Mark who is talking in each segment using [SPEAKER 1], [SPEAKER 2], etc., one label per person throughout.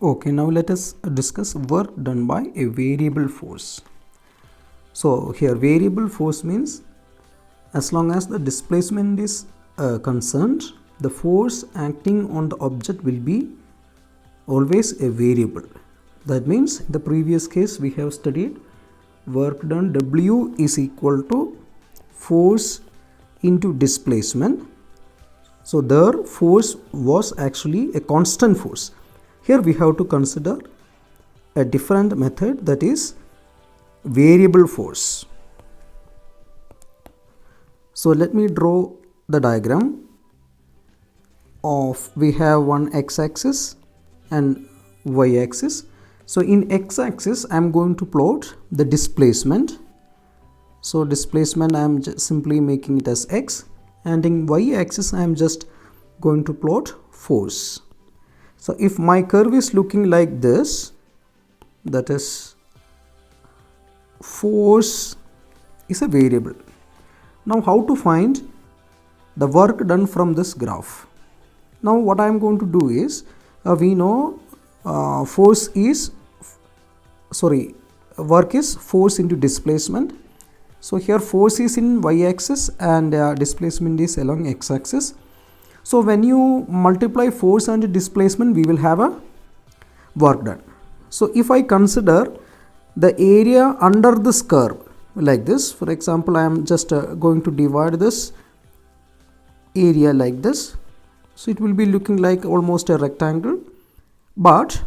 [SPEAKER 1] Okay, now let us discuss work done by a variable force. So here variable force means as long as the displacement is concerned, the force acting on the object will be always a variable. That means in the previous case we have studied work done W is equal to force into displacement. So there force was actually a constant force. Here we have to consider a different method, that is variable force. So let me draw the diagram of, we have one x-axis and y-axis. So in x-axis I am going to plot the displacement. So displacement I am simply making it as x, and in y-axis I am just going to plot force. So if my curve is looking like this, that is force is a variable. Now how to find the work done from this graph? Now what I am going to do is, we know work is force into displacement. So here force is in y-axis and displacement is along x-axis. So when you multiply force and displacement, we will have a work done. So if I consider the area under this curve like this, for example I am just going to divide this area like this. So it will be looking like almost a rectangle, but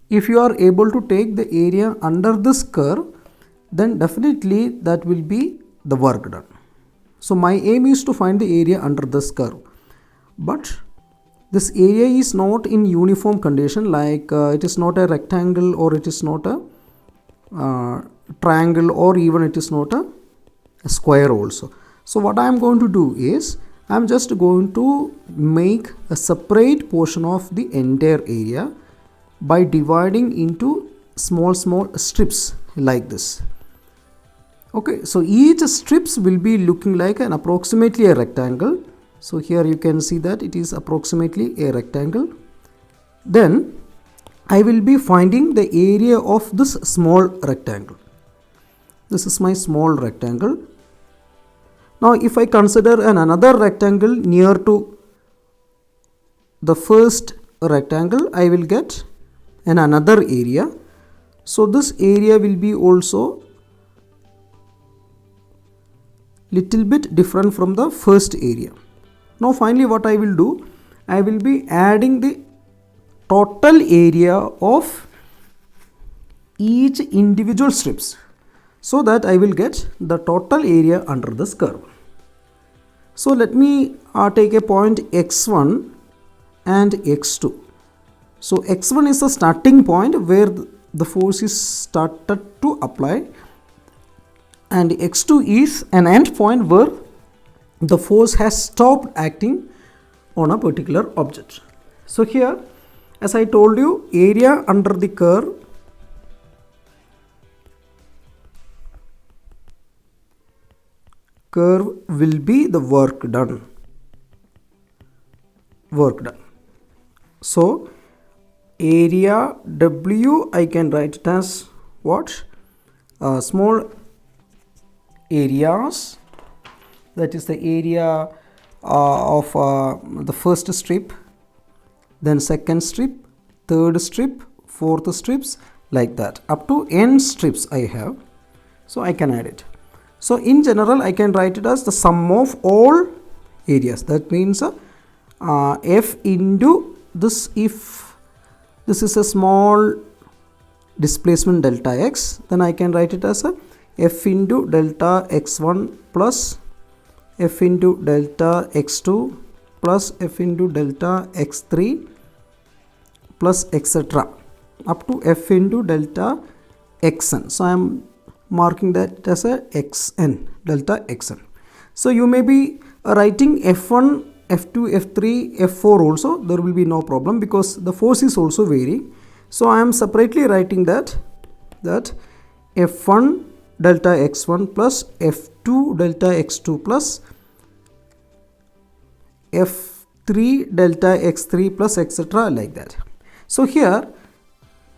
[SPEAKER 1] if you are able to take the area under this curve, then definitely that will be the work done. So my aim is to find the area under this curve, but this area is not in uniform condition, like it is not a rectangle, or it is not a triangle, or even it is not a square also. So what I am going to do is, I am just going to make a separate portion of the entire area by dividing into small strips like this. Okay, so each strips will be looking like an approximately a rectangle. So here you can see that it is approximately a rectangle. Then I will be finding the area of this small rectangle. This is my small rectangle. Now if I consider another rectangle near to the first rectangle, I will get another area. So this area will be also little bit different from the first area. Now finally what I will do, I will be adding the total area of each individual strips, so that I will get the total area under this curve. So let me take a point x1 and x2. So x1 is the starting point where the force is started to apply, and x2 is an end point where the force has stopped acting on a particular object. So here, as I told you, area under the curve will be the work done. So area W, I can write it as what? Small areas, that is the area of the first strip, then second strip, third strip, fourth strips, like that up to n strips I have. So I can add it. So in general I can write it as the sum of all areas. That means F into this, if this is a small displacement delta x, then I can write it as a F into delta x1 plus F into delta x2 plus F into delta x3 plus etc. up to F into delta xn. So I am marking that as a xn, delta xn. So you may be writing F1, F2, F3, F4 also, there will be no problem because the force is also varying. So I am separately writing that F1 delta x1 plus F2 delta x2 plus 3 delta x3 plus etc. like that. So here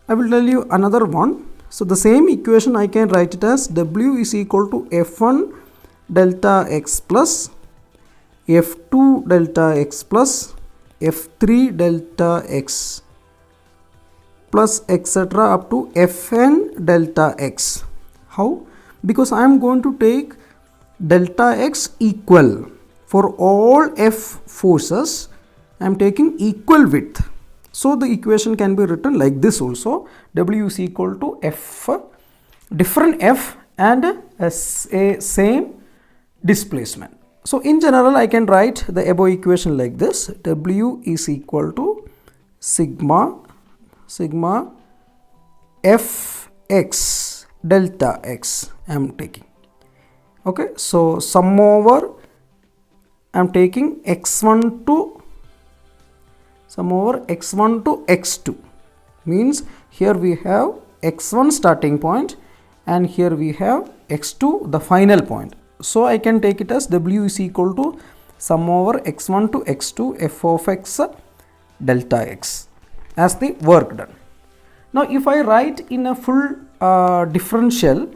[SPEAKER 1] I will tell you another one. So the same equation I can write it as W is equal to F1 delta x plus F2 delta x plus F3 delta x plus etc. up to Fn delta x. How? Because I am going to take delta x equal for all F forces. I am taking equal width. So the equation can be written like this also. W is equal to F, different F and a same displacement. So in general I can write the above equation like this. W is equal to sigma Fx delta x I am taking. Okay, so sum over I am taking x1 to x2 means here we have x1 starting point and here we have x2 the final point. So I can take it as W is equal to sum over x1 to x2 f of x delta x as the work done. Now if I write in a full differential,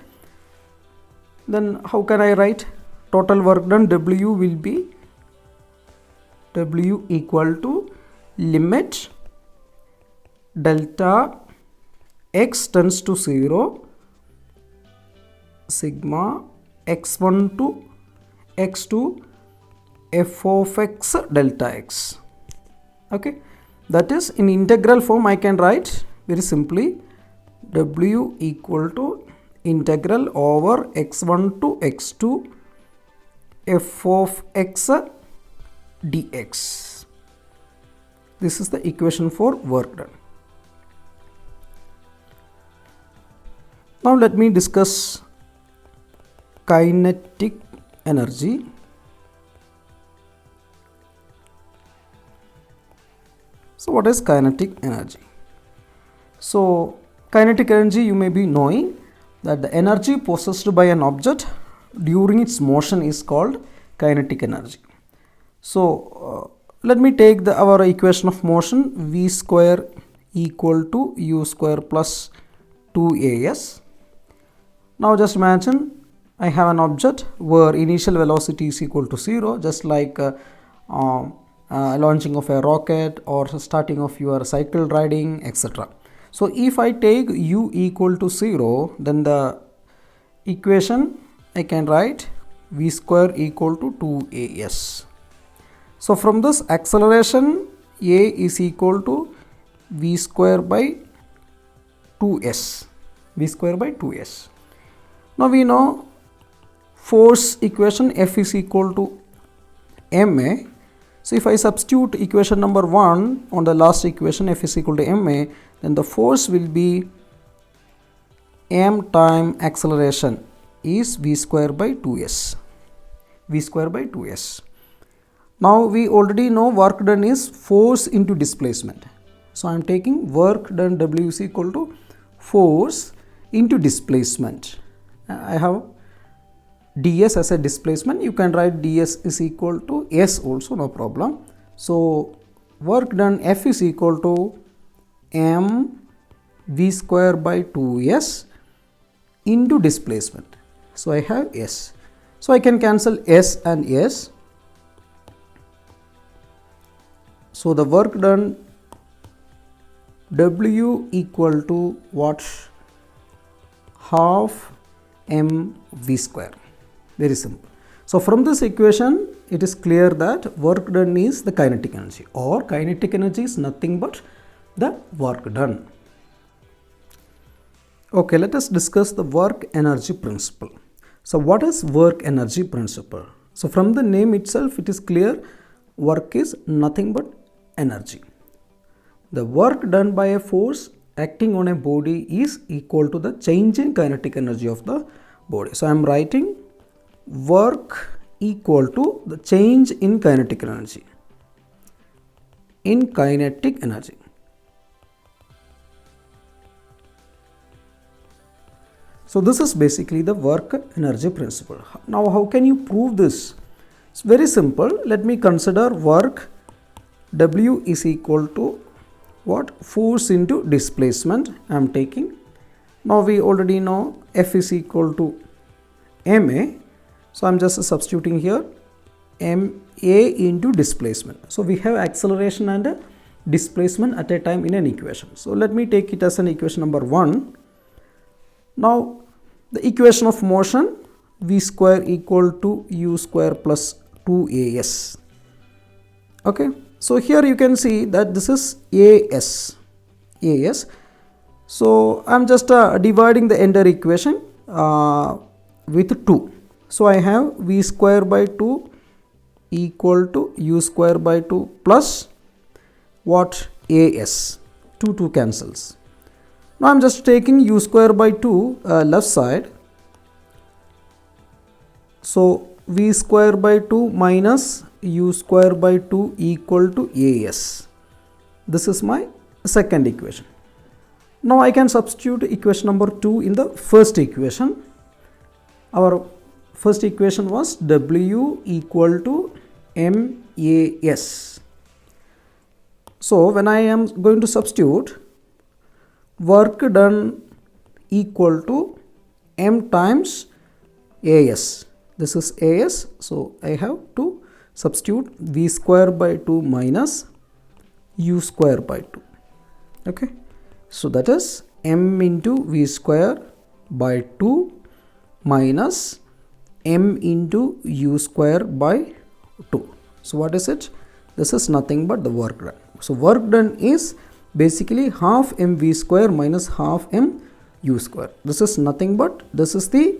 [SPEAKER 1] then how can I write? Total work done W will be W equal to limit delta x tends to 0 sigma x1 to x2 f of x delta x. Okay, that is in integral form I can write very simply W equal to integral over x1 to x2 f of x dx. This is the equation for work done. Now let me discuss kinetic energy. So what is kinetic energy? So kinetic energy, you may be knowing that the energy possessed by an object during its motion is called kinetic energy. So let me take our equation of motion v square equal to u square plus 2as. Now just imagine I have an object where initial velocity is equal to 0, just like launching of a rocket or starting of your cycle riding, etc. So if I take u equal to 0, then the equation I can write v square equal to 2as. So from this acceleration a is equal to v square by 2s. Now we know force equation F is equal to ma. So if I substitute equation number 1 on the last equation F is equal to ma, then the force will be m time acceleration is v square by 2s. Now we already know work done is force into displacement. So I am taking work done W is equal to force into displacement. I have ds as a displacement. You can write ds is equal to s also, no problem. So work done F is equal to m v square by 2s into displacement. So I have s. So I can cancel s and s. So the work done W equal to what? Half mv square. Very simple. So from this equation it is clear that work done is the kinetic energy, or kinetic energy is nothing but the work done. Okay, let us discuss the work energy principle. So what is work energy principle? So from the name itself it is clear work is nothing but energy. The work done by a force acting on a body is equal to the change in kinetic energy of the body. So I am writing work equal to the change in kinetic energy. So this is basically the work energy principle. Now how can you prove this? It's very simple. Let me consider work W is equal to what? Force into displacement I am taking. Now we already know F is equal to ma. So I am just substituting here ma into displacement. So we have acceleration and displacement at a time in an equation. So let me take it as an equation number 1. Now the equation of motion, v square equal to u square plus 2as. Okay, so here you can see that this is as. So I am just dividing the entire equation with 2. So I have v square by 2 equal to u square by 2 plus what? As. 2 cancels. Now I am just taking u square by 2 left side. So v square by 2 minus u square by 2 equal to as. This is my second equation. Now I can substitute equation number 2 in the first equation. Our first equation was W equal to MAS. So when I am going to substitute, work done equal to M times AS. This is AS, so I have to substitute V square by 2 minus U square by 2. Okay, so that is M into V square by 2 minus M into U square by 2. So what is it? This is nothing but the work done. So work done is basically half mv square minus half m u square. This is nothing but this is the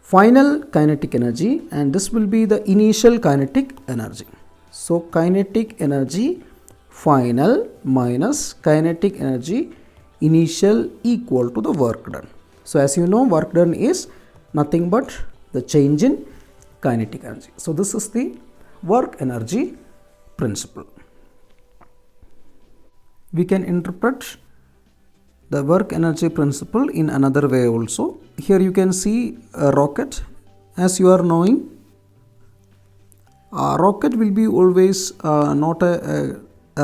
[SPEAKER 1] final kinetic energy and this will be the initial kinetic energy. So kinetic energy final minus kinetic energy initial equal to the work done. So as you know, work done is nothing but the change in kinetic energy. So this is the work energy principle. We can interpret the work energy principle in another way also. Here you can see a rocket. As you are knowing, a rocket will be always not a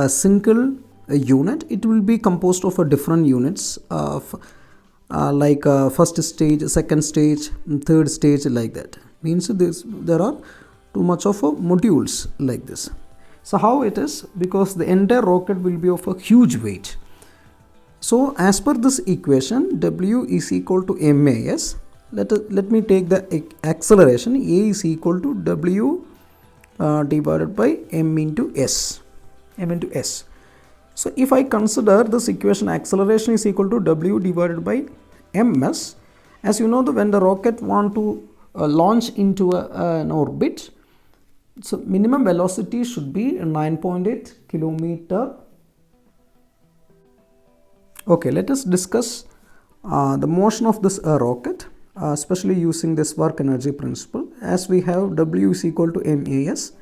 [SPEAKER 1] single unit. It will be composed of different units like first stage, second stage, third stage, like that. Means there are too much of modules like this. So how it is? Because the entire rocket will be of a huge weight. So as per this equation, W is equal to MAS. Let me take the acceleration. A is equal to W divided by M into S. So if I consider this equation, acceleration is equal to W divided by ms. As you know, when the rocket want to launch into an orbit, so minimum velocity should be 9.8 kilometer. Okay, let us discuss the motion of this rocket, especially using this work energy principle. As we have W is equal to MAS,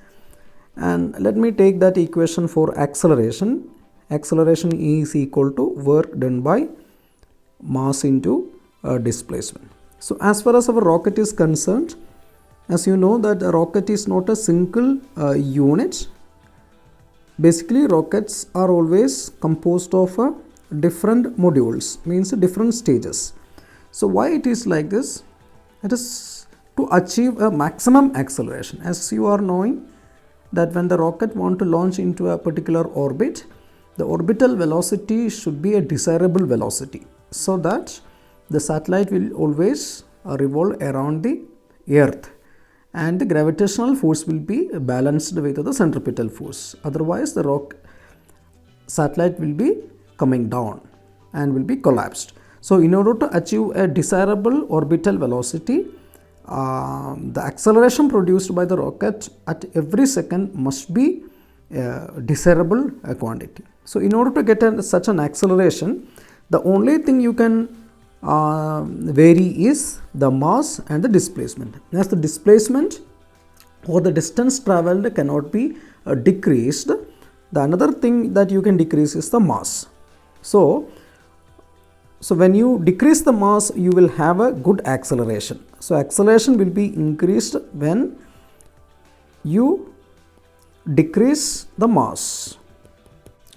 [SPEAKER 1] and let me take that equation for acceleration. Acceleration is equal to work done by mass into displacement. So as far as our rocket is concerned, as you know that a rocket is not a single unit. Basically rockets are always composed of different modules, means different stages. So why it is like this? It is to achieve a maximum acceleration. As you are knowing that when the rocket want to launch into a particular orbit, the orbital velocity should be a desirable velocity, so that the satellite will always revolve around the earth and the gravitational force will be balanced with the centripetal force. Otherwise the satellite will be coming down and will be collapsed. So in order to achieve a desirable orbital velocity, the acceleration produced by the rocket at every second must be a desirable quantity. So in order to get such an acceleration, the only thing you can vary is the mass and the displacement. As the displacement or the distance traveled cannot be decreased, the another thing that you can decrease is the mass. So when you decrease the mass, you will have a good acceleration. So acceleration will be increased when you decrease the mass.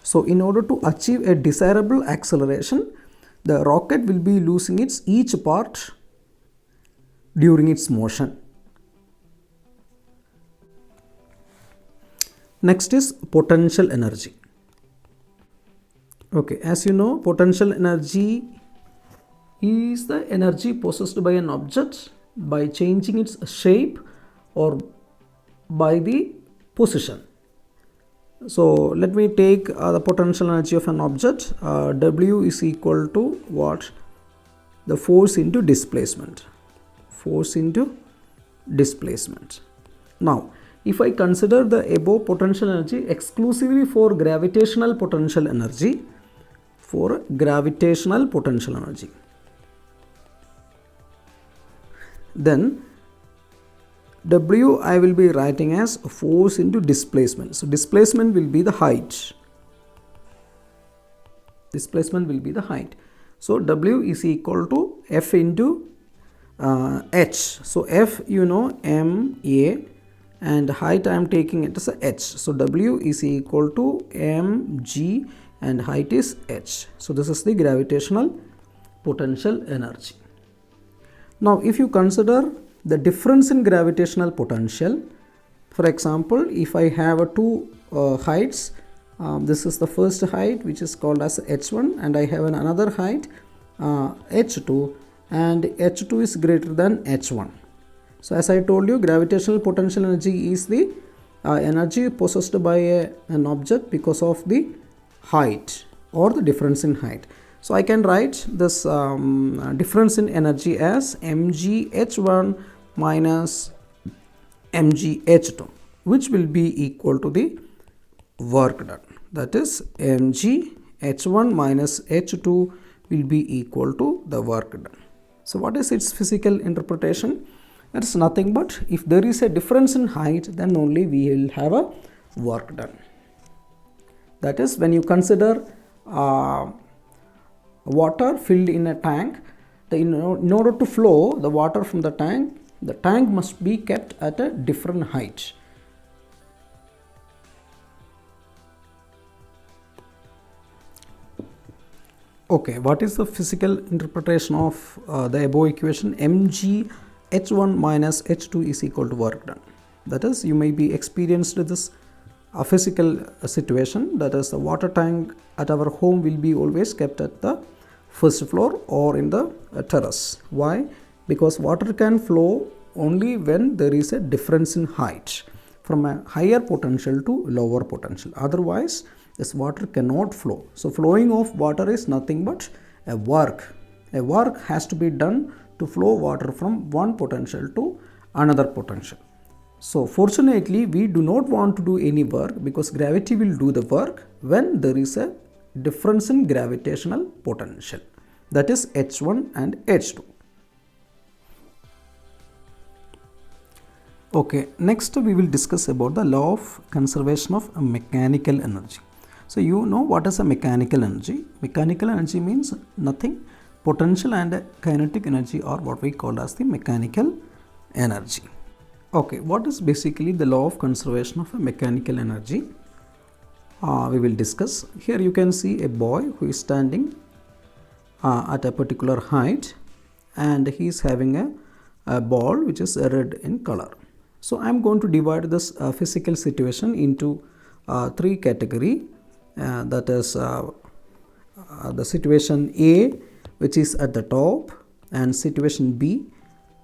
[SPEAKER 1] So in order to achieve a desirable acceleration, the rocket will be losing its each part during its motion. Next is potential energy. Okay, as you know, potential energy is the energy possessed by an object by changing its shape or by the position. So let me take the potential energy of an object. W is equal to what? The force into displacement. Force into displacement. Now, if I consider the above potential energy exclusively for gravitational potential energy, then W I will be writing as force into displacement. So displacement will be the height. So W is equal to F into H. So F, you know, ma, and height I am taking it as a h. So W is equal to mg and height is h. So this is the gravitational potential energy. Now if you consider the difference in gravitational potential, for example, if I have two heights, this is the first height which is called as h1, and I have another height h2, and h2 is greater than h1. So as I told you, gravitational potential energy is the energy possessed by an object because of the height or the difference in height. So I can write this difference in energy as mgh1 minus mgh2, which will be equal to the work done. That is mgh1 minus h2 will be equal to the work done. So what is its physical interpretation? That is nothing but if there is a difference in height, then only we will have a work done. That is, when you consider water filled in a tank, in order to flow the water from the tank must be kept at a different height. Okay, what is the physical interpretation of the above equation? mg h1 minus h2 is equal to work done. That is, you may be experienced this physical situation, that is, the water tank at our home will be always kept at the first floor or in the terrace. Why? Because water can flow only when there is a difference in height from a higher potential to lower potential. Otherwise, this water cannot flow. So flowing of water is nothing but a work. A work has to be done to flow water from one potential to another potential. So fortunately, we do not want to do any work because gravity will do the work when there is a difference in gravitational potential, that is h1 and h2. Okay, next we will discuss about the law of conservation of mechanical energy. So you know what is a mechanical energy? Mechanical energy means nothing. Potential and kinetic energy are what we call as the mechanical energy. Okay, what is basically the law of conservation of a mechanical energy? We will discuss. Here you can see a boy who is standing at a particular height, and he is having a ball which is red in color. So I am going to divide this physical situation into three categories. That is the situation A, which is at the top, and situation B,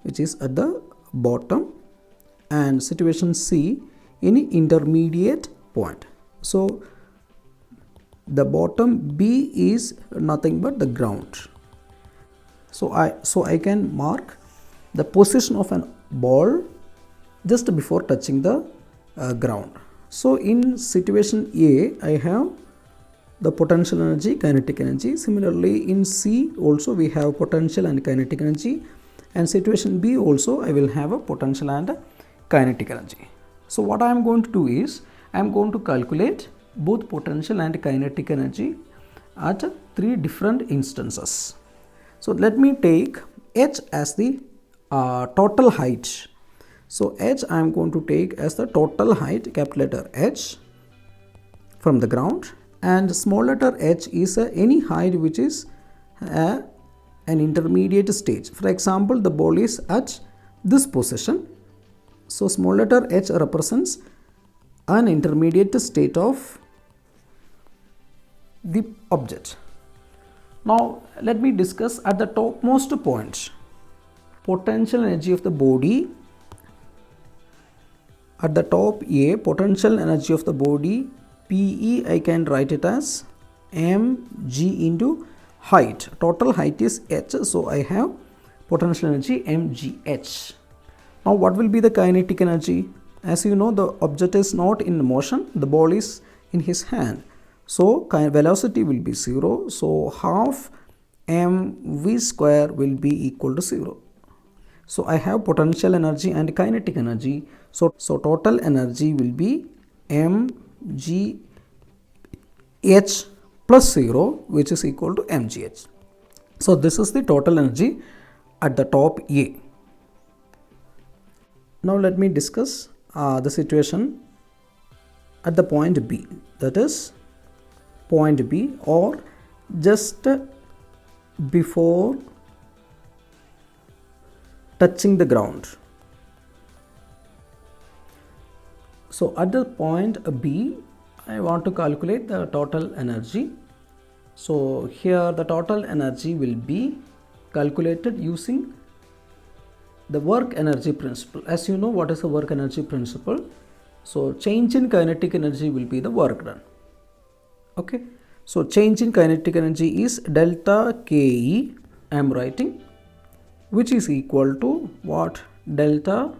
[SPEAKER 1] which is at the bottom, and situation C, any intermediate point. So the bottom B is nothing but the ground. So I can mark the position of a ball just before touching the ground. So in situation A, I have the potential energy, kinetic energy. Similarly, in C also we have potential and kinetic energy, and situation B also I will have a potential and a kinetic energy. So what I am going to do is, I am going to calculate both potential and kinetic energy at three different instances. So let me take h as the total height. So h I am going to take as the total height, capital letter H, from the ground, and small letter h is any height which is an intermediate stage. For example, the ball is at this position. So small letter h represents an intermediate state of the object. Now let me discuss at the topmost point potential energy of the body. At the top A, potential energy of the body PE, I can write it as mg into height. Total height is h, so I have potential energy mgh. Now what will be the kinetic energy? As you know, the object is not in motion, the ball is in his hand. So velocity will be 0. So half mv square will be equal to 0. So I have potential energy and kinetic energy. So total energy will be mgh plus 0, which is equal to mgh. So this is the total energy at the top A. Now let me discuss the situation at the point B, that is point B or just before touching the ground. So at the point B, I want to calculate the total energy. So here the total energy will be calculated using the work energy principle. As you know, what is the work energy principle? So change in kinetic energy will be the work done. Okay. So change in kinetic energy is delta Ke, I am writing, which is equal to what? Delta.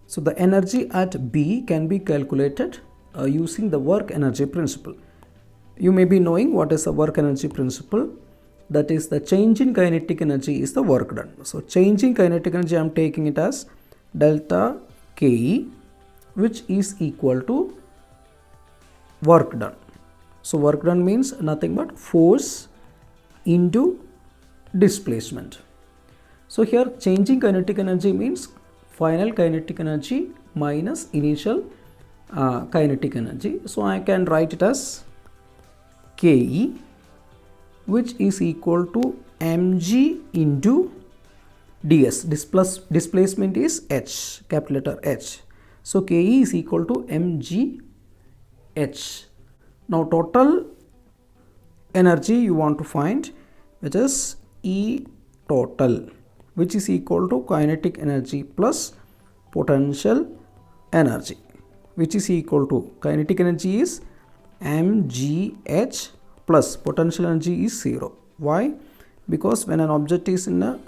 [SPEAKER 1] So the energy at B can be calculated using the work energy principle. You may be knowing what is the work energy principle. That is, the change in kinetic energy is the work done. So change in kinetic energy, I am taking it as delta Ke, which is equal to work done. So work done means nothing but force into displacement. So here changing kinetic energy means final kinetic energy minus initial kinetic energy. So I can write it as Ke, which is equal to mg into ds. Displacement is h, capital letter H. So Ke is equal to mgh. Now total energy you want to find, which is E total, which is equal to kinetic energy plus potential energy, which is equal to kinetic energy is mgh plus potential energy is 0. Why? Because when an object is in a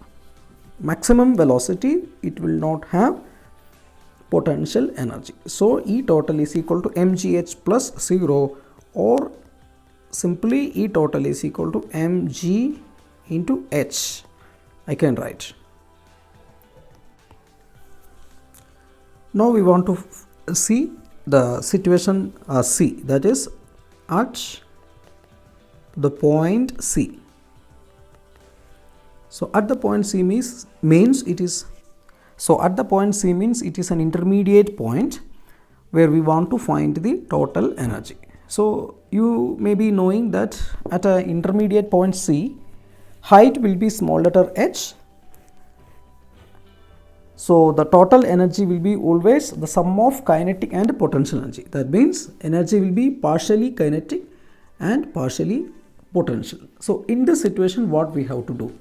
[SPEAKER 1] maximum velocity, it will not have potential energy. So E total is equal to mgh plus 0, or simply E total is equal to mg into h, I can write. Now we want to see the situation C, that is at the point C. So at the point C means it is an intermediate point where we want to find the total energy. So you may be knowing that at an intermediate point C, height will be small letter h. So the total energy will be always the sum of kinetic and potential energy. That means energy will be partially kinetic and partially potential. So in this situation, what we have to do?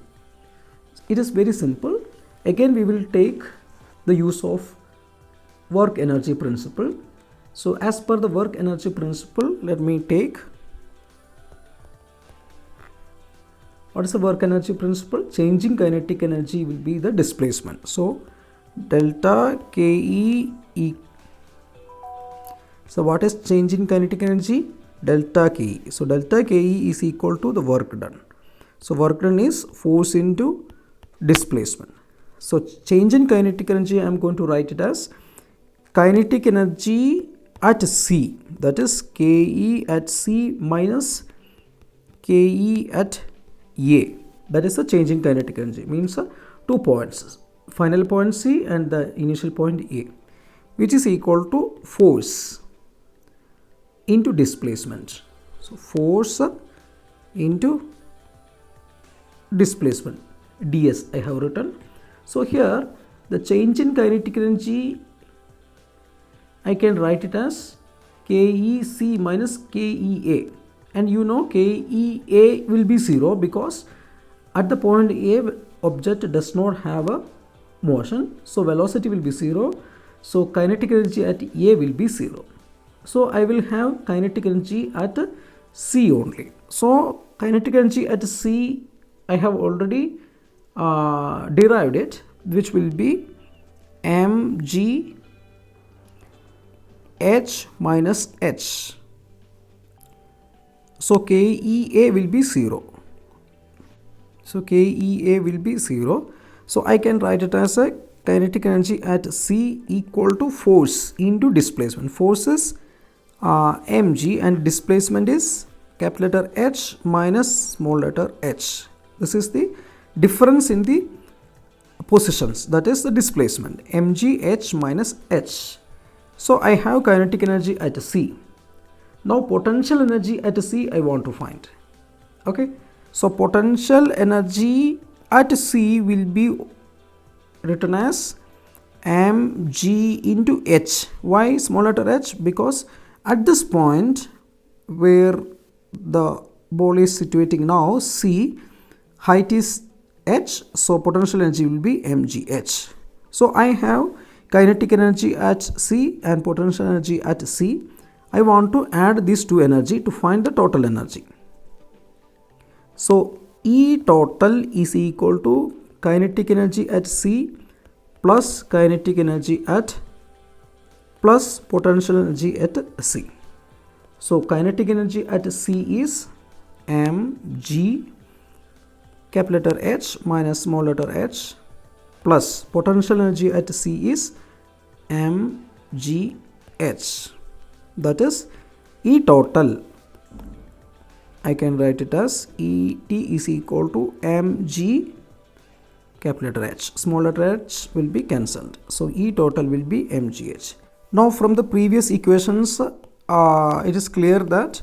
[SPEAKER 1] It is very simple. Again, we will take the use of work energy principle. So as per the work energy principle, let me take, what is the work energy principle? Changing kinetic energy will be the displacement. So delta Ke. So what is change in kinetic energy? Delta Ke. So delta Ke is equal to the work done. So work done is force into displacement. So change in kinetic energy, I am going to write it as kinetic energy at C, that is Ke at C minus Ke at A. That is the change in kinetic energy, means 2 points. final point C and the initial point A, which is equal to force into displacement. So force into displacement, ds I have written. So here the change in kinetic energy, I can write it as KEC minus KEA, and you know KEA will be 0 because at the point A object does not have a motion, so velocity will be 0, so kinetic energy at A will be 0. So I will have kinetic energy at C only. So kinetic energy at C I have already derived it, which will be mg h minus h. So KEA will be 0. So KEA will be 0. So I can write it as a kinetic energy at C equal to force into displacement. Force is mg and displacement is capital letter H minus small letter h. This is the difference in the positions, that is the displacement, mg h minus h. So I have kinetic energy at C. Now potential energy at C I want to find. Okay, so potential energy at C will be written as mg into h. Why small letter h? Because at this point where the ball is situating now, C, height is h, so potential energy will be mgh. So I have kinetic energy at C and potential energy at C. I want to add these two energy to find the total energy. So E total is equal to kinetic energy at C plus kinetic energy at plus potential energy at C. So kinetic energy at C is mg capital letter H minus small letter h plus potential energy at C is mgh. That is E total. I can write it as Et is equal to mg capital letter H. Small letter h will be cancelled. So E total will be mgh. Now from the previous equations, it is clear that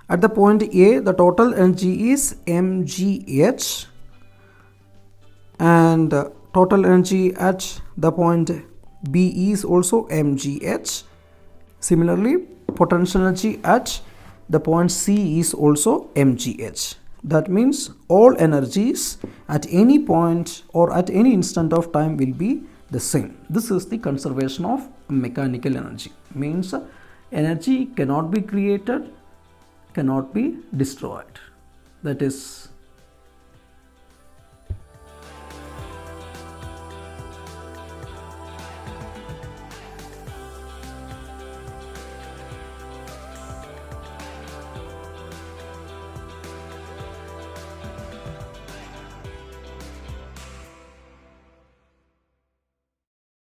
[SPEAKER 1] at the point A the total energy is mgh, and total energy at the point B is also mgh. Similarly, potential energy at the point C is also mgh. That means all energies at any point or at any instant of time will be the same. This is the conservation of mechanical energy. Means energy cannot be created, cannot be destroyed. That is